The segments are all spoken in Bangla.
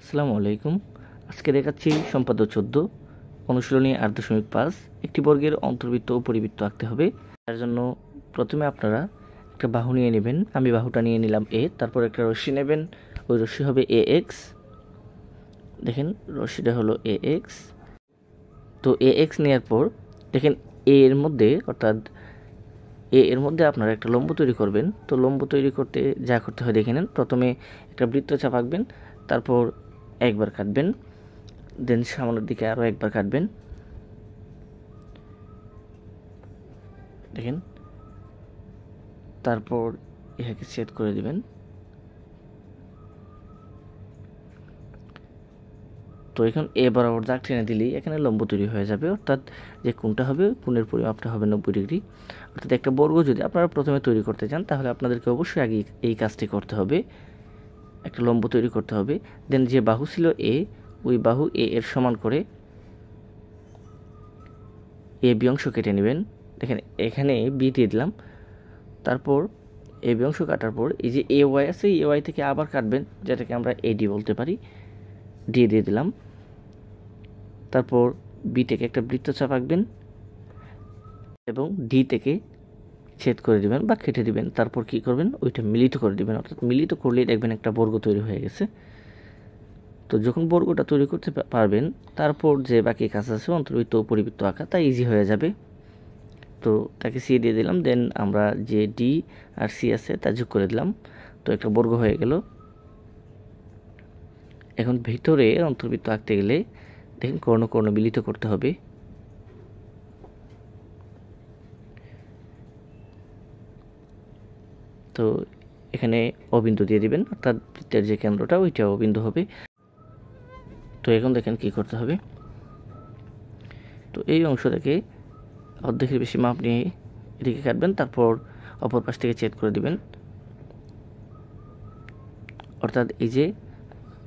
আসসালামু আলাইকুম। আজকে দেখাচ্ছি সম্পাদ্য 14 অনুশীলনী 8.5 একটি বর্গের অন্তর্বৃত্ত ও পরিবৃত্ত আঁকতে হবে। তার জন্য প্রথমে আপনারা একটা বাহু নিয়ে নেবেন। আমি বাহুটা নিয়ে নিলাম এ, তারপর একটা রশ্মি নেবেন, ওই রশ্মি হবে এ এক্স। দেখেন রশ্মিটা হলো এ এক্স। তো এ এক্স নেওয়ার পর দেখেন এ এর মধ্যে অর্থাৎ এর মধ্যে আপনারা একটা লম্ব তৈরি করবেন। তো লম্ব তৈরি করতে যা করতে হয় দেখে নেন। প্রথমে একটা বৃত্তচাপ আঁকবেন, তারপর একবার কাটবেন, দেন সামনের দিকে আরও একবার কাটবেন। দেখেন, তারপর ইহাকে ছেদ করে দিবেন। তো এখন এ বরাবর দাগ টেনে দিলেই এখানে লম্ব তৈরি হয়ে যাবে, অর্থাৎ যে কোণটা হবে কোণের পরিমাপটা হবে 90 ডিগ্রি। অর্থাৎ একটা বর্গ যদি আপনারা প্রথমে তৈরি করতে চান তাহলে আপনাদেরকে অবশ্যই আগে এই কাজটি করতে হবে, একটা লম্ব তৈরি করতে হবে। দেন যে বাহু ছিল এ, ওই বাহু এ এর সমান করে এ বি অংশ কেটে নেবেন। দেখেন এখানে বি দিয়ে দিলাম, তারপর এ বি অংশ কাটার পর এই যে এ ওয়াই আছে, এ ওয়াই থেকে আবার কাটবেন, যেটাকে আমরা এডি বলতে পারি, ডি দিয়ে দিলাম। তারপর বি থেকে একটা বৃত্তচাপ আঁকবেন এবং ডি থেকে ছেদ করে দিবেন বা কেটে দিবেন। তারপর কি করবেন, ওইটা মিলিত করে দিবেন, অর্থাৎ মিলিত করলেই দেখবেন একটা বর্গ তৈরি হয়ে গেছে। তো যখন বর্গটা তৈরি করতে পারবেন, তারপর যে বাকি কাজ আছে অন্তর্বৃত্ত ও পরিবৃত্ত আঁকা, তা ইজি হয়ে যাবে। তো তাকে সি দিয়ে দিলাম, দেন আমরা যে ডি আর সি আছে তা যোগ করে দিলাম। তো একটা বর্গ হয়ে গেল। এখন ভিতরে অন্তর্বৃত্ত আঁকতে গেলে দেখেন কর্ণ কর্ণ মিলিত করতে হবে। তো এখানে অবিন্দু দিয়ে দিবেন, অর্থাৎ বৃত্তের যে কেন্দ্রটা ওইটা অবিন্দু হবে। তো এখন দেখেন কি করতে হবে। তো এই অংশটাকে অর্ধেকের বেশি মাপ নিয়ে এদিকে কাটবেন, তারপর অপর পাশ থেকে ছেদ করে দিবেন। অর্থাৎ এই যে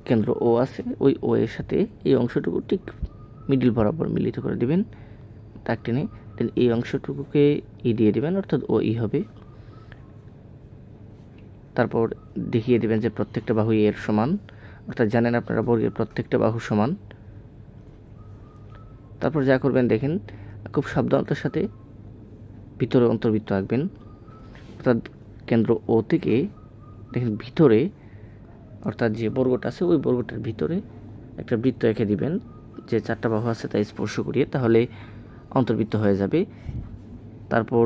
কেন্দ্র ও আছে, ওই ও এর সাথে এই অংশটুকু ঠিক মিডিল বরাবর মিলিত করে দিবেন দাগ টেনে। দেন এই অংশটুকুকে ই দিয়ে দিবেন, অর্থাৎ ও ই হবে। তারপর দেখিয়ে দিবেন যে প্রত্যেকটা বাহু এর সমান, অর্থাৎ জানেন আপনারা বর্গের প্রত্যেকটা বাহু সমান। তারপর যা করবেন দেখেন, খুব সাবধানতার সাথে ভিতরে অন্তর্বৃত্ত আঁকবেন, অর্থাৎ কেন্দ্র ও থেকে দেখেন ভিতরে, অর্থাৎ যে বর্গটা আছে ওই বর্গটার ভিতরে একটা বৃত্ত এঁকে দিবেন, যে চারটা বাহু আছে তাই স্পর্শ করিয়ে, তাহলে অন্তর্বৃত্ত হয়ে যাবে। তারপর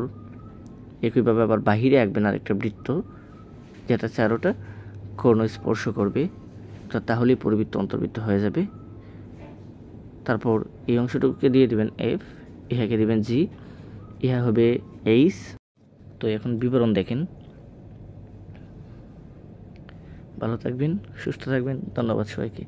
একইভাবে আবার বাহিরে আঁকবেন আরেকটা বৃত্ত, যেটা চারোটা কর্ণ স্পর্শ করবে, তাহলেই পরিবৃত্ত অন্তর্বৃত্ত হয়ে যাবে। তারপর এই অংশটুকুকে দিয়ে দিবেন এফ, ইহাকে দিবেন জি, ইহা হবে এইচ। তো এখন বিবরণ দেখেন। ভালো থাকবেন, সুস্থ থাকবেন, ধন্যবাদ সবাইকে।